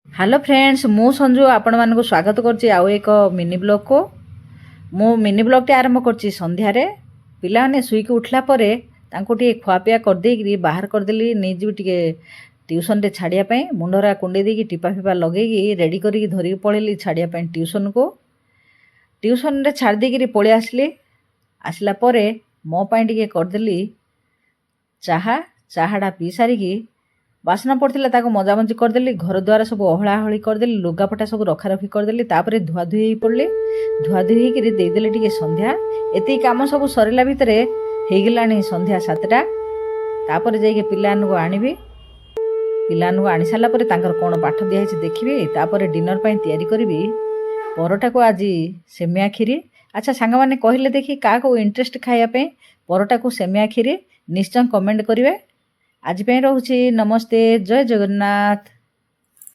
Hello friends मु संजू आपण मानक स्वागत करछि आउ एक मिनी ब्लॉग को मु मिनी ब्लॉग टे आरंभ करछि संध्यारे पिला माने सुई के उठला परे तांको टी खुआपिया कर देगी बाहर कर देली निज भी टिके ट्यूशन रे छाड़िया पई मुंडरा कुंडे देगी टिपा फिपा लगेगी रेडी करी धरी पळेली छाड़िया पई ट्यूशन रे छाड़ देगी पळे आसली आसला परे मो पई टिके कर देली चाहाडा पी सारिकी बासना पड़ता ताको मजामजी करदेली घर द्वार सब अहला हली करदेली लुगापटा सब रखा रखी करदेली तापर धुआ धुई हो पड़ली धुआ धुई होकर देदेली टिके संध्या एति काम सब सरला भितर हो संध्या 7टा तापर जाइके पिलानु आनिबी पिलानु आनी सारा पर तांकर कौन पाठ दिखाई देखिए तापर डिनर पाई तैयारी करी परोटा को आज सेमिया खीरी। अच्छा सांग मैंने कहले देखी क्या को इंटरेस्ट खायापे परोटा को सेमिया खीरी निश्चय कमेंट करेंगे। आज पे रोची नमस्ते जय जगन्नाथ।